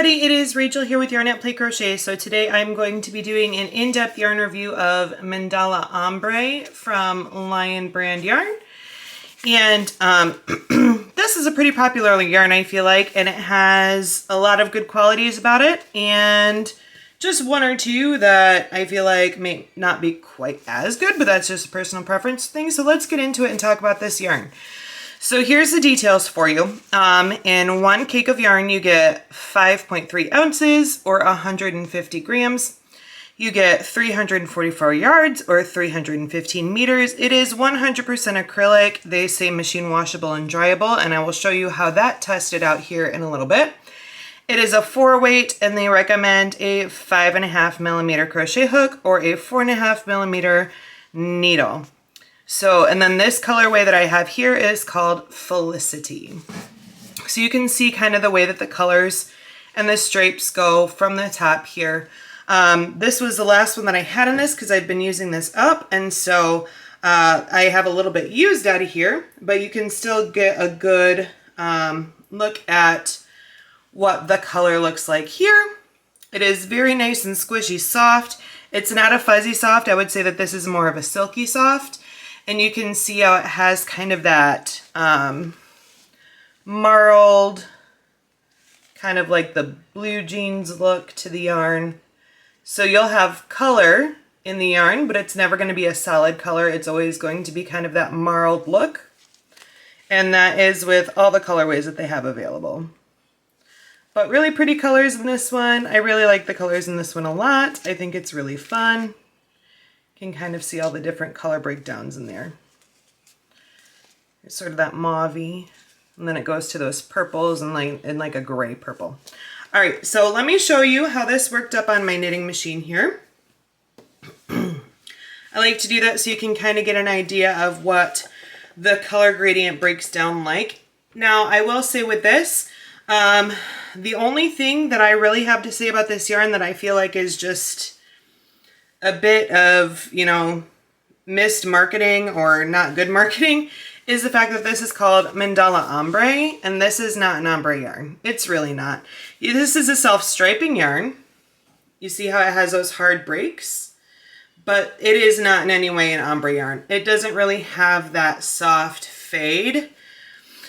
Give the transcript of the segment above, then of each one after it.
everybody, it is Rachel here with Yarn at Play Crochet. So today I'm going to be doing an in-depth yarn review of Mandala Ombre from Lion Brand Yarn. And this is a pretty popular yarn, I feel like, and it has a lot of good qualities about it, and just one or two that I feel like may not be quite as good, but that's just a personal preference thing. So let's get into it and talk about this yarn. So here's the details for you. In one cake of yarn, you get 5.3 ounces or 150 grams. You get 344 yards or 315 meters. It is 100% acrylic. They say machine washable and dryable, and I will show you how that tested out here in a little bit. It is a 4-weight, and they recommend a 5.5 millimeter crochet hook or a 4.5 millimeter needle. So, and then this colorway that I have here is called Felicity. So you can see kind of the way that the colors and the stripes go from the top here. This was the last one that I had in this because I've been using this up, and so I have a little bit used out of here, but you can still get a good look at what the color looks like here. It is very nice and squishy soft. It's not a fuzzy soft. I would say that this is more of a silky soft. And you can see how it has kind of that marled, kind of like the blue jeans look to the yarn. So you'll have color in the yarn, but it's never going to be a solid color. It's always going to be kind of that marled look. And that is with all the colorways that they have available. But really pretty colors in this one. I really like the colors in this one a lot. I think it's really fun. Can kind of see all the different color breakdowns in there. It's sort of that mauve-y, and then it goes to those purples and like a gray purple. All right, so let me show you how this worked up on my knitting machine here. I like to do that so you can kind of get an idea of what the color gradient breaks down like. Now, I will say with this, the only thing that I really have to say about this yarn that I feel like is just a bit of, you know, missed marketing or not good marketing is the fact that this is called Mandala Ombre, and this is not an ombre yarn. It's really not. This is a self-striping yarn. You see how it has those hard breaks? But it is not in any way an ombre yarn. It doesn't really have that soft fade.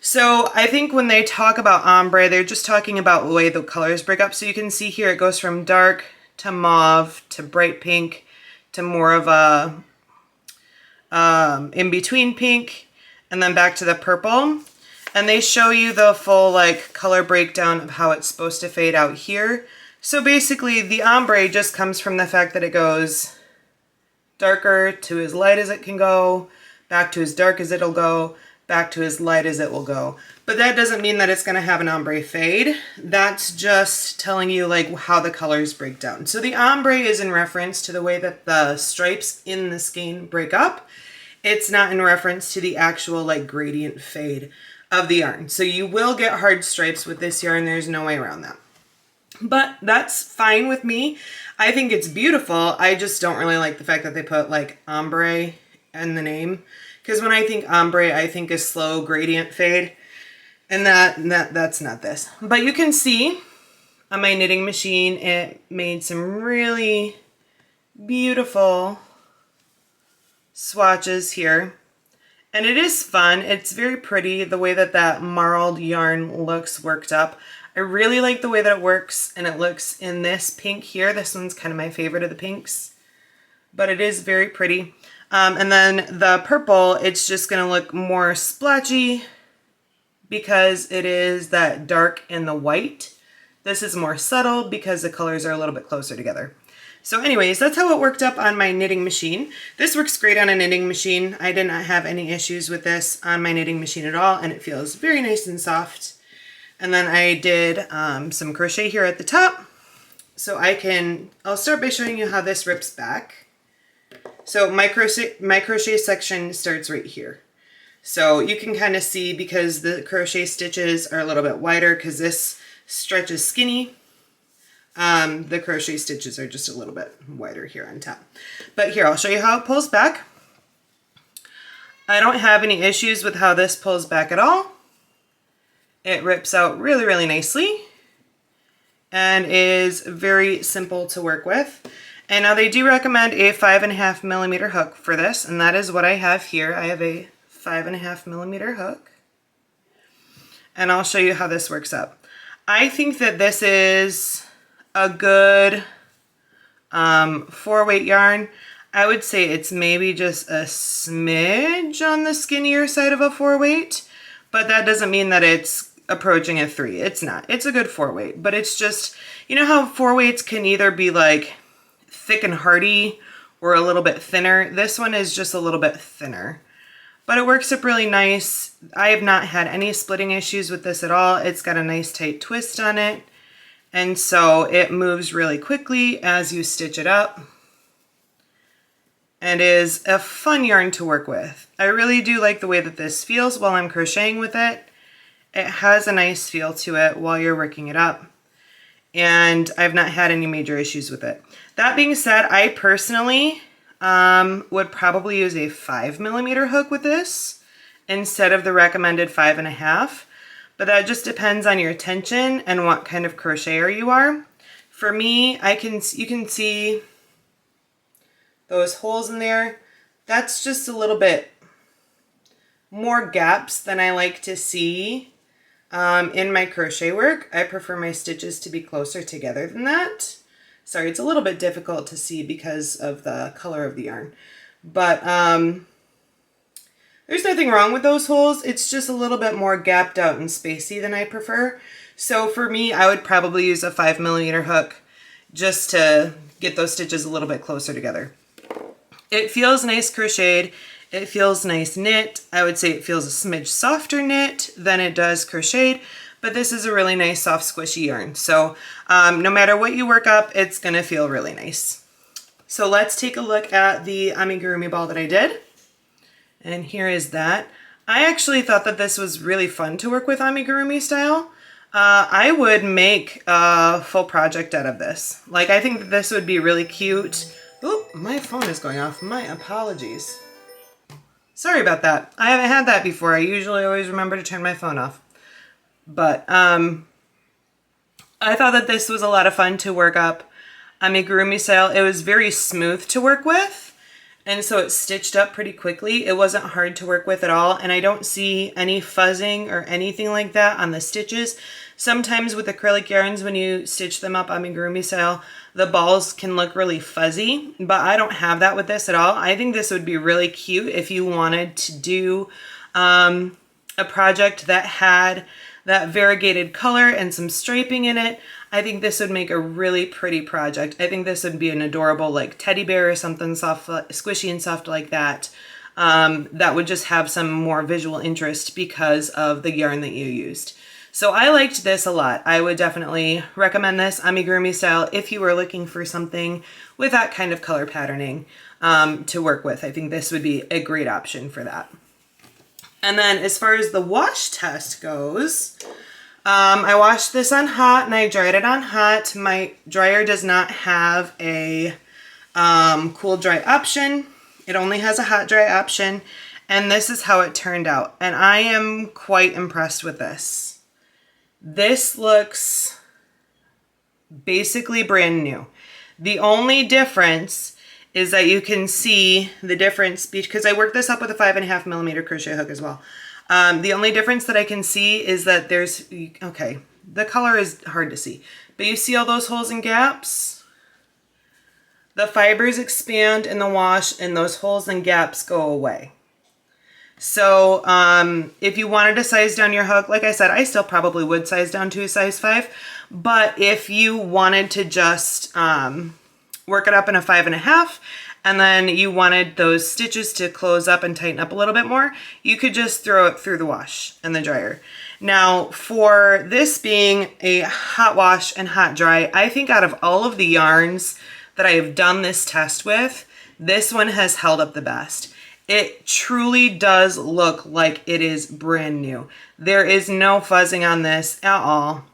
So I think when they talk about ombre, they're just talking about the way the colors break up. So you can see here it goes from dark to mauve to bright pink to more of a in-between pink, and then back to the purple. And they show you the full like color breakdown of how it's supposed to fade out here. So basically the ombre just comes from the fact that it goes darker to as light as it can go, back to as dark as it'll go, back to as light as it will go. But that doesn't mean that it's going to have an ombre fade. That's just telling you like how the colors break down. So the ombre is in reference to the way that the stripes in the skein break up. It's not in reference to the actual like gradient fade of the yarn. So you will get hard stripes with this yarn. There's no way around that. But that's fine with me. I think it's beautiful. I just don't really like the fact that they put like ombre in the name. Because when I think ombre, I think a slow gradient fade. And that's not this. But you can see on my knitting machine, it made some really beautiful swatches here. And it is fun. It's very pretty, the way that that marled yarn looks worked up. I really like the way that it works, and it looks in this pink here. This one's kind of my favorite of the pinks. But it is very pretty. And then the purple, it's just going to look more splotchy because it is that dark and the white. This is more subtle because the colors are a little bit closer together. So anyways, that's how it worked up on my knitting machine. This works great on a knitting machine. I did not have any issues with this on my knitting machine at all, and it feels very nice and soft. And then I did some crochet here at the top. So I'll start by showing you how this rips back. So my crochet section starts right here. So you can kind of see because the crochet stitches are a little bit wider because this stretch is skinny. The crochet stitches are just a little bit wider here on top. But here, I'll show you how it pulls back. I don't have any issues with how this pulls back at all. It rips out really, really nicely. and is very simple to work with. And now they do recommend a 5.5mm hook for this, and that is what I have here. I have a 5.5mm hook, and I'll show you how this works up. I think that this is a good 4-weight yarn. I would say it's maybe just a smidge on the skinnier side of a 4-weight, but that doesn't mean that it's approaching a 3. It's not. It's a good 4-weight, but it's just, you know how 4-weights can either be like thick and hearty or a little bit thinner? This one is just a little bit thinner, but it works up really nice. I have not had any splitting issues with this at all. It's got a nice tight twist on it, and so it moves really quickly as you stitch it up, and is a fun yarn to work with. I really do like the way that this feels while I'm crocheting with it. It has a nice feel to it while you're working it up, and I've not had any major issues with it. That being said, I personally would probably use a 5mm hook with this instead of the recommended 5.5, but that just depends on your tension and what kind of crocheter you are. For me, you can see those holes in there. That's just a little bit more gaps than I like to see in my crochet work. I prefer my stitches to be closer together than that. Sorry, it's a little bit difficult to see because of the color of the yarn, but there's nothing wrong with those holes. It's just a little bit more gapped out and spacey than I prefer. So for me, I would probably use a 5mm hook just to get those stitches a little bit closer together. It feels nice crocheted. It feels nice knit. I would say it feels a smidge softer knit than it does crocheted, but this is a really nice soft squishy yarn. So no matter what you work up, it's gonna feel really nice. So let's take a look at the amigurumi ball that I did. And here is that. I actually thought that this was really fun to work with amigurumi style. I would make a full project out of this. Like, I think that this would be really cute. Oh, my phone is going off. My apologies. Sorry about that. I haven't had that before. I usually always remember to turn my phone off. But I thought that this was a lot of fun to work up amigurumi style. It was very smooth to work with, and so it stitched up pretty quickly. It wasn't hard to work with at all, and I don't see any fuzzing or anything like that on the stitches. Sometimes with acrylic yarns, when you stitch them up amigurumi style, the balls can look really fuzzy, but I don't have that with this at all. I think this would be really cute if you wanted to do a project that had that variegated color and some striping in it. I think this would make a really pretty project. I think this would be an adorable like teddy bear or something soft, squishy and soft like that. That would just have some more visual interest because of the yarn that you used. So I liked this a lot. I would definitely recommend this amigurumi style if you were looking for something with that kind of color patterning to work with. I think this would be a great option for that. And then as far as the wash test goes, I washed this on hot and I dried it on hot. My dryer does not have a cool dry option. It only has a hot dry option. And this is how it turned out. And I am quite impressed with this. This looks basically brand new. The only difference is that you can see the difference because I worked this up with a 5.5mm crochet hook as well. The only difference that I can see is that there's, okay, the color is hard to see, but you see all those holes and gaps? The fibers expand in the wash and those holes and gaps go away. So if you wanted to size down your hook, like I said, I still probably would size down to a size 5, but if you wanted to just work it up in a 5.5 and then you wanted those stitches to close up and tighten up a little bit more, you could just throw it through the wash and the dryer. Now for this being a hot wash and hot dry, I think out of all of the yarns that I have done this test with, this one has held up the best. It truly does look like it is brand new. There is no fuzzing on this at all.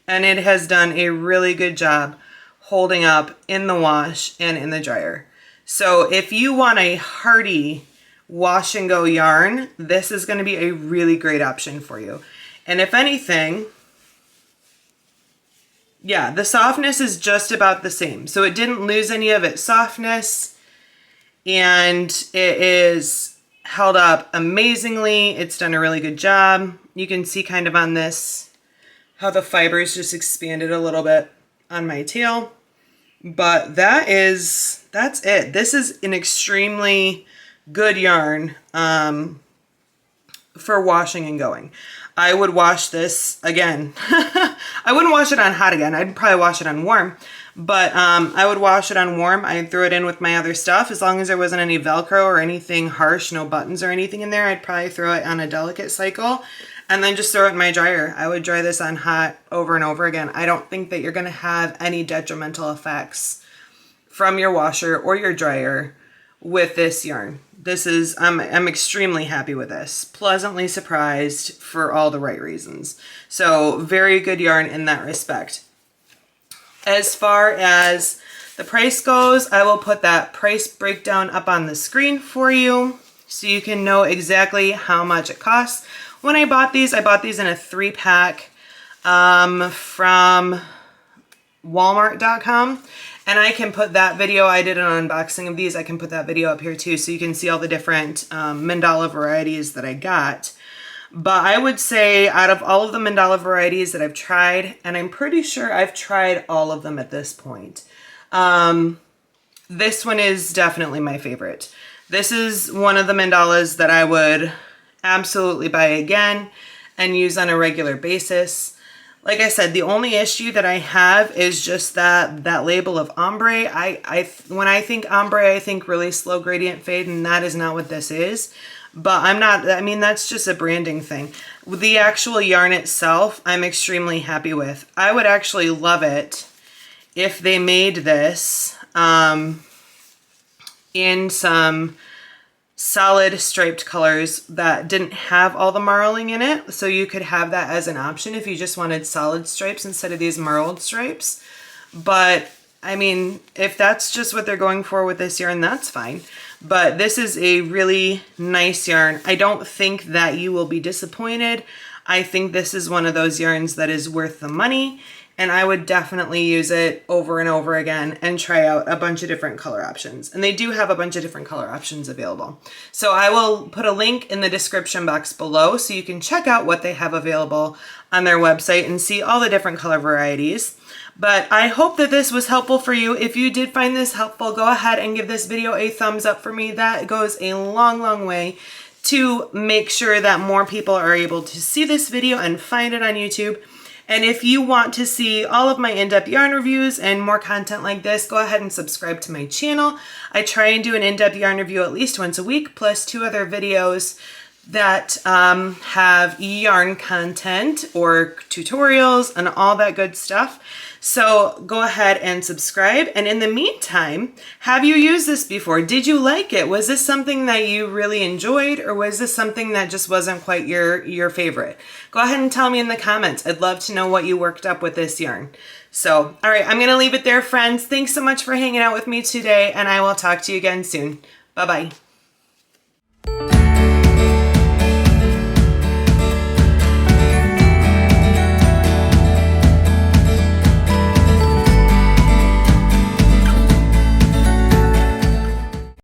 And it has done a really good job holding up in the wash and in the dryer. So if you want a hardy wash and go yarn, this is going to be a really great option for you. And if anything, yeah, the softness is just about the same. So it didn't lose any of its softness, and it is held up amazingly. It's done a really good job. You can see kind of on this how the fibers just expanded a little bit on my tail. But that's it. This is an extremely good yarn for washing and going. I would wash this again. I wouldn't wash it on hot again. I'd probably wash it on warm. But I would wash it on warm. I'd throw it in with my other stuff. As long as there wasn't any Velcro or anything harsh, no buttons or anything in there, I'd probably throw it on a delicate cycle and then just throw it in my dryer. I would dry this on hot over and over again. I don't think that you're going to have any detrimental effects from your washer or your dryer with this yarn. This is, I'm extremely happy with this. Pleasantly surprised for all the right reasons. So very good yarn in that respect. As far as the price goes, I will put that price breakdown up on the screen for you so you can know exactly how much it costs. When I bought these in a 3-pack from Walmart.com. And I can put that video, I did an unboxing of these, I can put that video up here too so you can see all the different mandala varieties that I got. But I would say out of all of the mandala varieties that I've tried, and I'm pretty sure I've tried all of them at this point, this one is definitely my favorite. This is one of the mandalas that I would absolutely buy again and use on a regular basis. Like I said, the only issue that I have is just that label of ombre. When I think ombre, I think really slow gradient fade, and that is not what this is. But I mean, that's just a branding thing. The actual yarn itself, I'm extremely happy with. I would actually love it if they made this in some solid striped colors that didn't have all the marling in it. So you could have that as an option if you just wanted solid stripes instead of these marled stripes. But I mean, if that's just what they're going for with this yarn, that's fine. But this is a really nice yarn. I don't think that you will be disappointed. I think this is one of those yarns that is worth the money, and I would definitely use it over and over again and try out a bunch of different color options. And they do have a bunch of different color options available. So I will put a link in the description box below so you can check out what they have available on their website and see all the different color varieties. But I hope that this was helpful for you. If you did find this helpful, go ahead and give this video a thumbs up for me. That goes a long, long way to make sure that more people are able to see this video and find it on YouTube. And if you want to see all of my in-depth yarn reviews and more content like this, go ahead and subscribe to my channel. I try and do an in-depth yarn review at least once a week, plus 2 other videos that have yarn content or tutorials and all that good stuff. So go ahead and subscribe. And in the meantime, have you used this before? Did you like it? Was this something that you really enjoyed, or was this something that just wasn't quite your favorite? Go ahead and tell me in the comments. I'd love to know what you worked up with this yarn. So, all right, I'm going to leave it there, friends. Thanks so much for hanging out with me today, and I will talk to you again soon. Bye-bye.